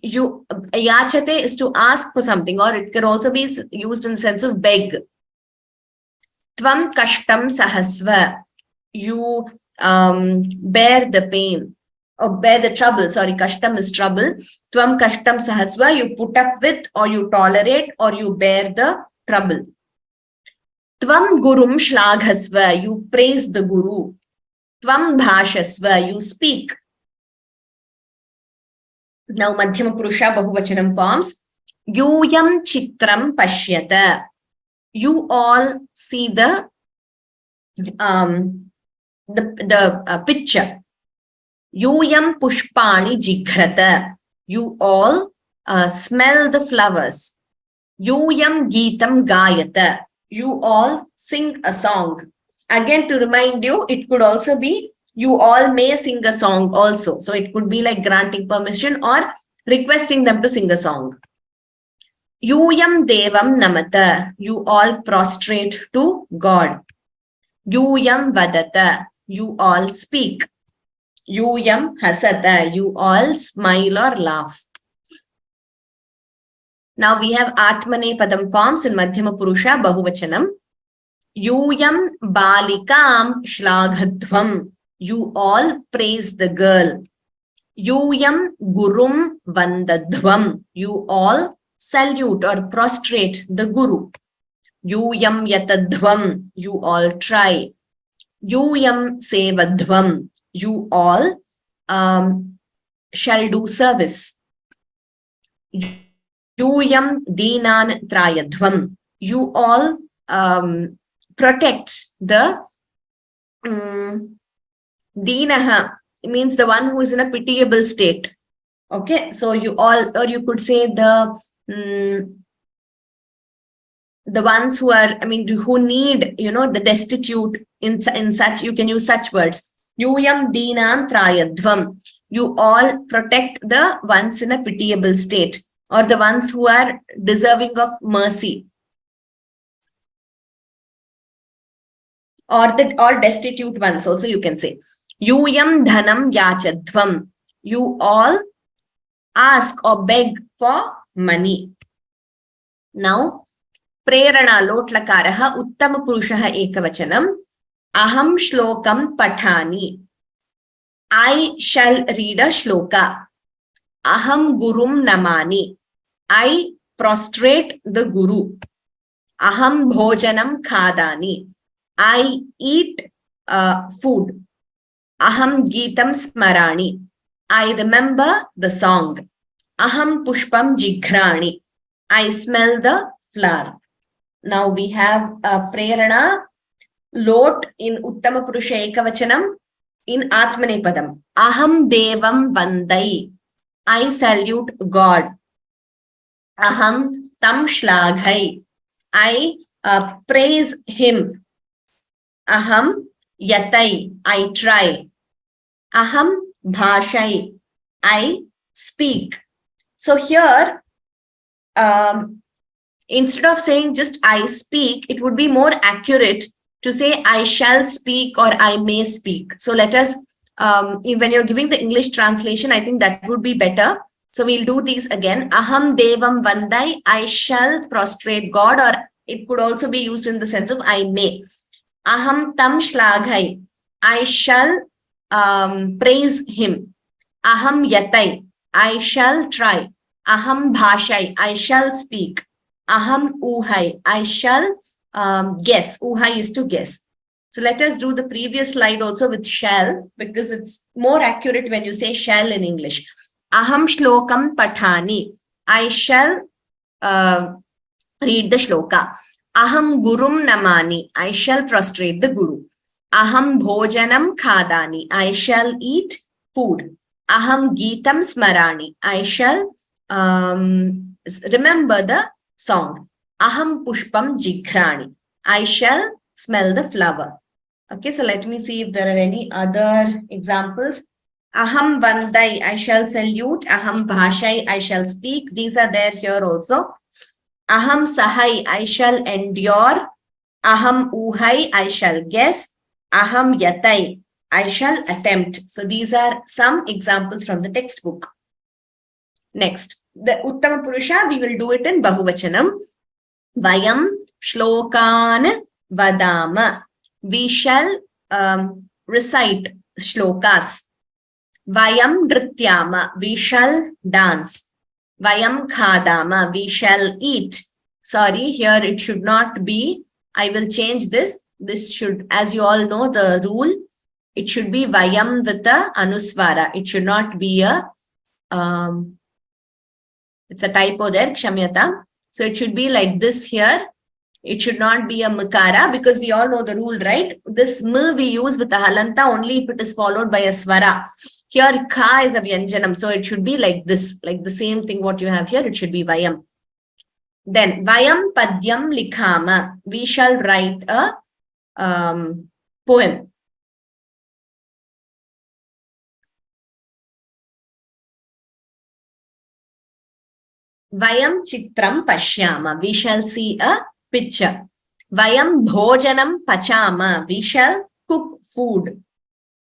yachate is to ask for something, or it can also be used in the sense of beg. Tvam kashtam sahasva, you bear the pain or bear the trouble. Sorry, kashtam is trouble. Tvam kashtam sahasva, you put up with or you tolerate or you bear the trouble. Tvam gurum shlaghasva, you praise the guru. Tvam bhashasva, you speak. Now Madhyama Purusha Bahuvachanam forms. Yuyam chitram pashyata, you all see the picture. Yuyam pushpani jighrata, you all smell the flowers. Yuyam geetam gayata, you all sing a song. Again, to remind you, it could also be you all may sing a song also. So it could be like granting permission or requesting them to sing a song. Yuyam devam namata, you all prostrate to God. Yuyam vadata, you all speak. Yuyam hasata, you all smile or laugh. Now we have Atmanepadam forms in Madhyama Purusha Bahuvachanam. Yuyam balikam shlaghadvam, you all praise the girl. Yuyam gurum vandadvam, you all salute or prostrate the guru. Yuyam yatadvam, you all try. Yuyam sevadvam, you all shall do service. Yuyam dinan trayadvam, you all protect the dinaha, means the one who is in a pitiable state. Okay, so you all, or you could say the ones who are, who need, the destitute, in such, you can use such words. Yuyam dinan trayadvam, you all protect the ones in a pitiable state, or the ones who are deserving of mercy. Or destitute ones also you can say. Yuyam dhanam yachadvam, you all ask or beg for money. Now, prerana lotlakaraha uttama purushaha ekavachanam. Aham shlokam pathani, I shall read a shloka. Aham gurum namani, I prostrate the guru. Aham bhojanam khadani, I eat food. Aham geetam smarani, I remember the song. Aham pushpam jighrani, I smell the flower. Now we have prerana lot in Uttama Purusha Ekavachanam in Atmanepadam. Aham devam vandai, I salute God. Aham tam shlaghai, I praise him. Aham yatai, I try. Aham bhashai, I speak. So here, instead of saying just I speak, it would be more accurate to say I shall speak or I may speak. So let us, when you're giving the English translation, I think that would be better. So we'll do these again. Aham devam vandai, I shall prostrate God, or it could also be used in the sense of I may. Aham tam shlaghai, I shall praise him. Aham yatai, I shall try. Aham bhashai, I shall speak. Aham uhai, I shall guess. Uhai is to guess. So let us do the previous slide also with shall, because it's more accurate when you say shall in English. Aham shlokam pathani, I shall read the shloka. Aham gurum namani, I shall prostrate the guru. Aham bhojanam khadani, I shall eat food. Aham geetam smarani, I shall remember the song. Aham pushpam jighrani. I shall smell the flower. Okay, so let me see if there are any other examples. Aham vandai, I shall salute. Aham bhashai, I shall speak. These are there here also. Aham sahai, I shall endure. Aham uhai, I shall guess. Aham yatai, I shall attempt. So these are some examples from the textbook. Next, the Uttama Purusha, we will do it in Bahuvachanam. Vayam shlokan vadama. We shall recite shlokas. Vayam nrityama. We shall dance. Vayam khadama. We shall eat. Sorry, here it should not be. I will change this. This should, as you all know the rule, it should be vayam with a anuswara. It should not be a, it's a typo there, kshamyata. So it should be like this here. It should not be a makara because we all know the rule, right? This m we use with the halanta only if it is followed by a swara. Here ka is a vyanjanam. So it should be like this, like the same thing what you have here. It should be vayam. Then vayam padyam likhama. We shall write a poem. Vayam chitram pashyama. We shall see a picture. Vayam bhojanam pachama. We shall cook food.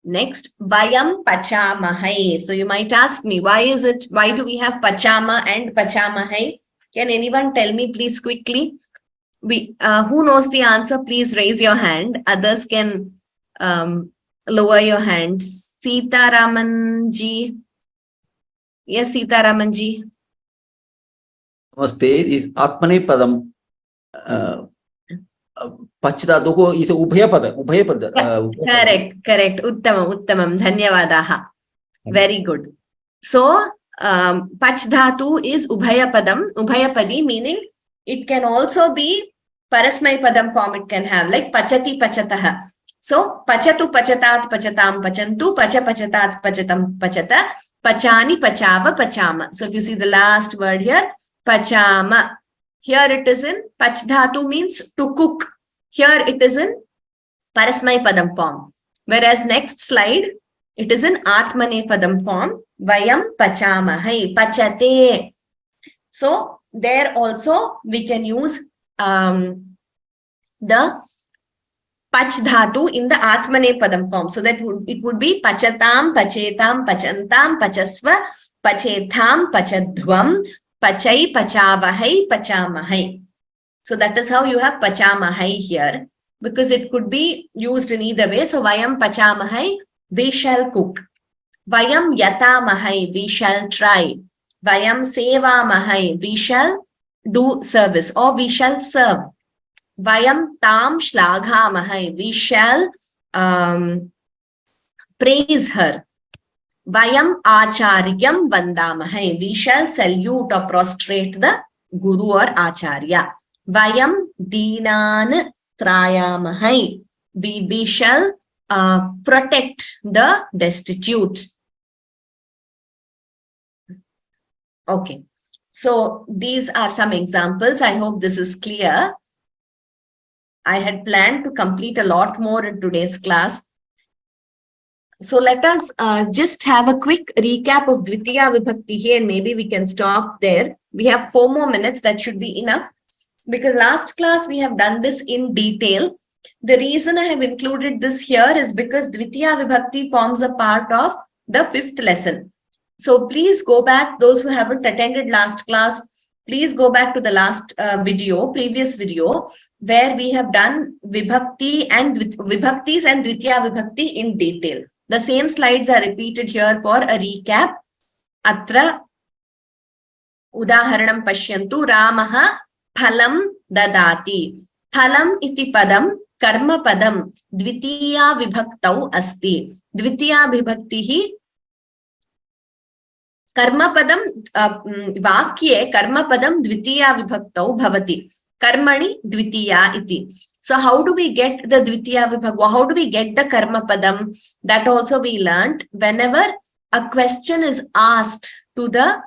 Next, vayam pachamahai. So you might ask me, why do we have pachama and pachamahai? Can anyone tell me please quickly? Who knows the answer, please raise your hand. Others can lower your hands. Sita Ramanji. Yes, Sita Ramanji. Namaste is Atmane Padam. Pachda is Ubhayapada. Correct. Uttamam. Dhanyavadaha. Very good. So, Pachdhatu is Ubhayapadam. Ubhayapadi meaning it can also be Parasmai Padam form it can have, like Pachati Pachataha. So, Pachatu Pachatat Pachatam Pachantu, Pacha Pachatat Pachatam Pachata, Pachani Pachava Pachama. So, if you see the last word here, Pachama. Here it is in Pachdhatu means to cook. Here it is in Parasmai Padam form. Whereas next slide, it is in Atmane Padam form. Vayam Pachamahai. Pachate. So, there also we can use the Pachdhatu in the Atmane Padam form. So, that it would be Pachatam, Pachetam, Pachantam, Pachasva, Pachetham, Pachadhvam, Pachai, Pachavahai, Pachamahai. So that is how you have Pachamahai here, because it could be used in either way. So Vayam Pachamahai, we shall cook. Vayam Yatamahai, we shall try. Vayam Sevamahai, we shall do service or we shall serve. Vayam Tam Shlaghamahai, we shall praise her. Vayam Acharyam Vandamahai, we shall salute or prostrate the Guru or Acharya. Vayam Dinan Trayamahai, we shall protect the destitute. Okay, so these are some examples. I hope this is clear. I had planned to complete a lot more in today's class. So let us just have a quick recap of Dvitiya Vibhakti here, and maybe we can stop there. We have 4 more minutes, that should be enough. Because last class we have done this in detail. The reason I have included this here is because Dvitiya Vibhakti forms a part of the 5th lesson. So please go back, those who haven't attended last class, please go back to the last previous video, where we have done Vibhakti and Vibhaktis and Dvitiya Vibhakti in detail. The same slides are repeated here for a recap. Atra Udaharanam Pashyantu Ramaha Phalam Dadati. Phalam iti padam karma padam Dvitiya Vibhaktau asti. Dvitiya Vibhaktihi karma padam vakye karma padam Dvitiya Vibhaktau bhavati. Karmani Dvitiya iti. So how do we get the Dvitiya Vibhakti? How do we get the karma padam? That also we learned. Whenever a question is asked to the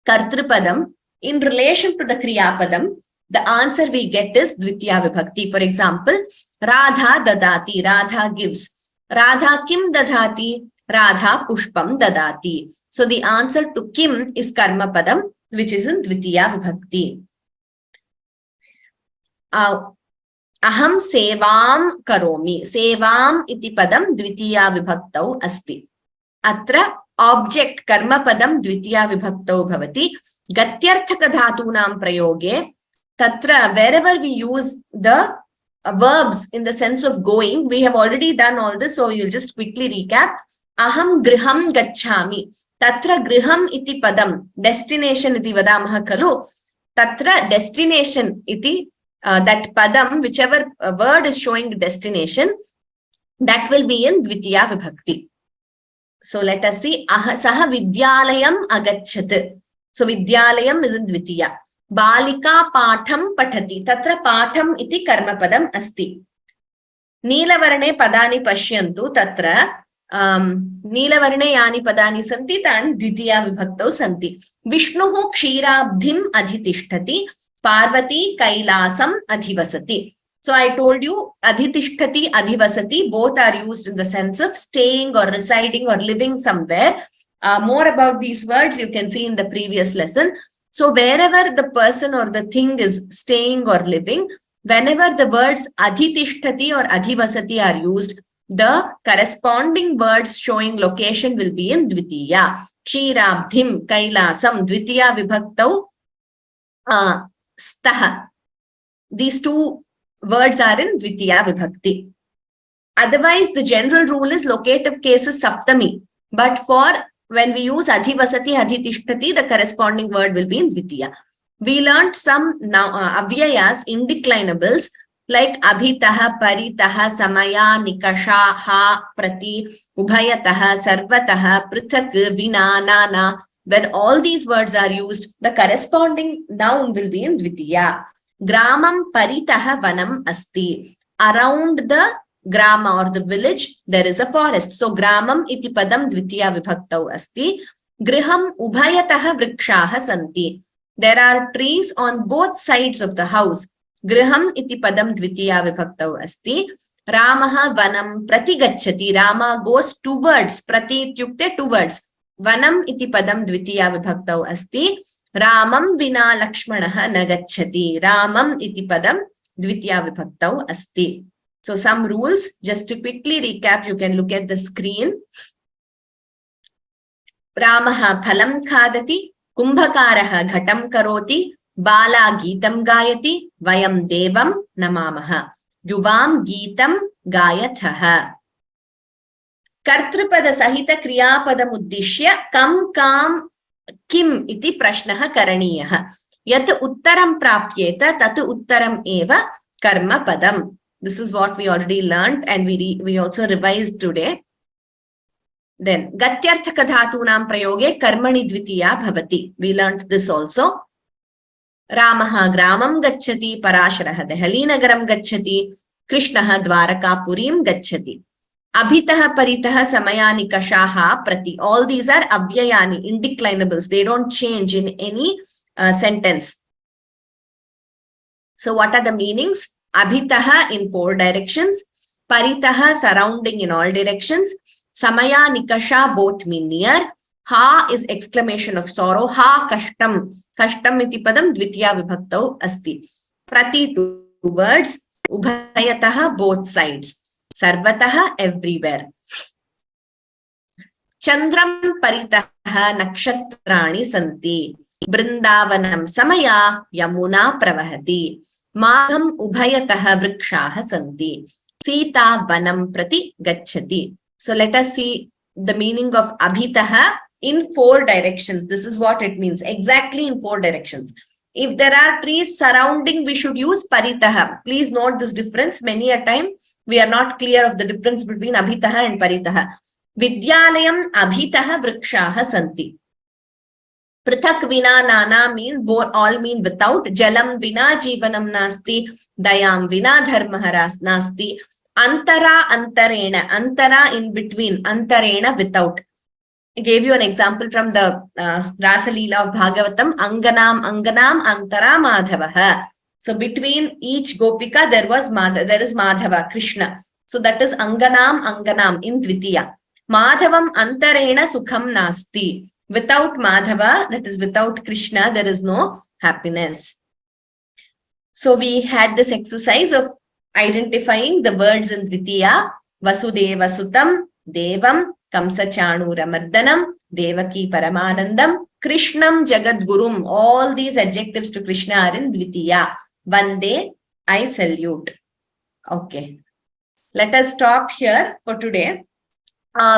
Kartrupadam, in relation to the Kriya Padam, the answer we get is Dvitiya Vibhakti. For example, Radha dadati, Radha gives. Radha kim dadati, Radha pushpam dadati. So the answer to kim is Karma Padam, which is in Dvitiya Vibhakti. Aham sevam karomi. Sevam iti padam Dvitiya Vibhaktau asti. Atra object karma padam Dvitiya Vibhaktau bhavati. Gatyarthaka dhatunam prayoge. Tatra, wherever we use the verbs in the sense of going, we have already done all this, so you'll just quickly recap. Aham griham gacchami. Tatra griham iti padam. Destination iti vadamah kalu. Tatra destination iti, that padam, whichever word is showing destination, that will be in Dvitiya Vibhakti. So let us see. Saha vidyalayam agachat. So vidyalayam is in Dvitiya. Balika patham pathati. Tatra patham iti karma padam asti. Neelavarne padani pashyantu. Tatra Neelavarne yani padani santi tan Dvitiya Vibhaktau santi. Vishnuhu kshirabdhim adhitishtati. Parvati kailasam adhivasati. So I told you adhitishtati, adhivasati, both are used in the sense of staying or residing or living somewhere. More about these words you can see in the previous lesson. So wherever the person or the thing is staying or living, whenever the words adhitishtati or adhivasati are used, the corresponding words showing location will be in Dvitiya. Kshirabdhim, kailasam, Dvitiya Vibhaktau, staha. These two words are in Dvitiya Vibhakti. Otherwise, the general rule is locative case is Saptami. But for when we use Adhivasati, Adhitishtati, the corresponding word will be in Dvitiya. We learned some now avyayas, indeclinables, like Abhitaha, Paritaha, Samaya, Nikasha, Ha, Prati, Ubhayataha, Sarvataha, Prithak, Vina, Nana. When all these words are used, the corresponding noun will be in Dvitiya. Gramam paritaha vanam asti. Around the grama or the village, there is a forest. So gramam iti padam Dvitiya Vibhaktau asti. Griham ubhayataha vrikshaha santi. There are trees on both sides of the house. Griham iti padam Dvitiya Vibhaktau asti. Ramaha vanam prati gacchati. Rama goes towards. Prati ityukte towards. Vanam iti padam Dvitiya Vibhaktau asti. Ramam vina Lakshmanaha nagacchati. Ramam iti padam Dvitiya Vibhaktau asti. So some rules, just to quickly recap, you can look at the screen. Ramaha phalam khadati. Kumbhakaraha ghatam karoti. Bala geetam gayati. Vayam devam namamaha. Yuvam geetam gayathaha. Kartripada sahita kriyapadam uddishya kam kam kim iti prashnah karaniyah. Yat uttaram prapyeta tat uttaram eva karma padam. This is what we already learned and we also revised today. Then gatyarthaka dhatunam prayoge karmani dvitiya bhavati. We learned this also. Ramaha gramam gacchati, Parasharaha Dehali nagaram gacchati, Krishnaha Dwaraka Purim gacchati. Abhitaha paritaha samayani kashaha prati. All these are avyayani, indeclinables. They don't change in any sentence. So what are the meanings? Abhitaha in 4 directions. Paritaha surrounding in all directions. Samaya nikasha both mean near. Ha is exclamation of sorrow. Ha kashtam. Kashtam iti padam Dvitiya Vibhaktau asti. Prati towards. Ubhayataha both sides. Sarvataha everywhere. Chandram paritaha nakshatrani santi. Brindavanam samaya yamuna pravahati. Madham ubhayataha vrikshaha santi. Sita vanam prati gacchati. So let us see the meaning of abhitaha in 4 directions. This is what it means. Exactly in 4 directions. If there are trees surrounding, we should use paritaha. Please note this difference. Many a time we are not clear of the difference between abhitaha and paritaha. Vidyalayam abhitaha vrikshaha santi. Prithak vina nana mean all mean without. Jalam vina jivanam nasti. Dayam vina dharmaharas nasti. Antara antarena. Antara in between. Antarena without. gave you an example from the Rasa Leela of Bhagavatam, Anganam, Anganam, Antara Madhavaha. So between each Gopika, there is Madhava, Krishna. So that is Anganam, Anganam in Dvitiya. Madhavam Antarena Sukham Nasti. Without Madhava, that is without Krishna, there is no happiness. So we had this exercise of identifying the words in Dvitiya, Vasudeva Sutam, Devam, Kamsa Chanura Mardanam, Devaki Paramanandam, Krishnam Jagadgurum. All these adjectives to Krishna are in Dvitiya. Vande, I salute. Okay. Let us stop here for today.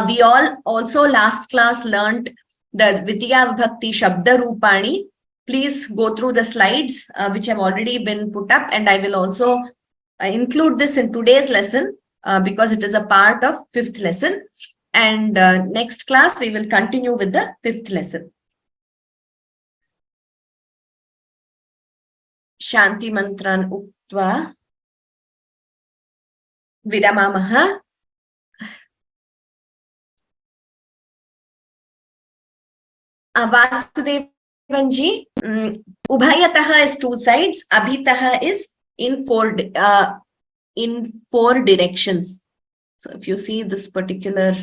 We all also last class learned the Dvitiya Vibhakti Shabda Rupani. Please go through the slides which have already been put up, and I will also include this in today's lesson because it is a part of 5th lesson. And next class, we will continue with the 5th lesson. Shanti mantran uktva viramamaha. Vasudevanji, Ubhayataha is 2 sides, Abhitaha is in 4 directions. So if you see this particular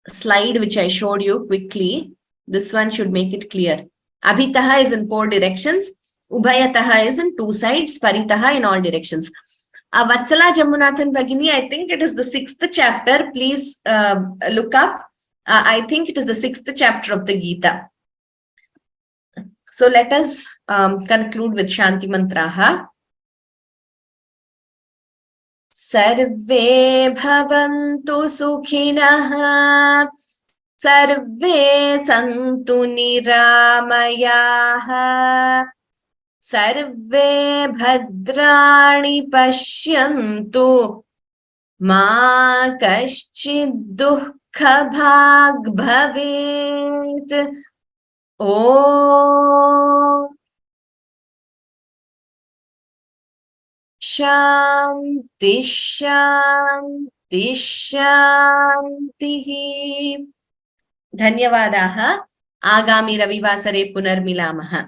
slide which I showed you quickly, this one should make it clear. Abhitaha is in 4 directions, Ubhayataha is in 2 sides, Paritaha in all directions. Vatsala Jammunathan Bhagini, I think it is the 6th chapter. Please look up. I think it is the 6th chapter of the Gita. So let us conclude with Shanti Mantraha. Sarve bhavantu sukhinah, sarve santu niramayaha, sarve bhadrani pashyantu, ma kaschid dukha bhag bhavet. Om Shanti Shanti Shanti. Dhanyavadaha. Agami Ravivasare Punarmilamaha.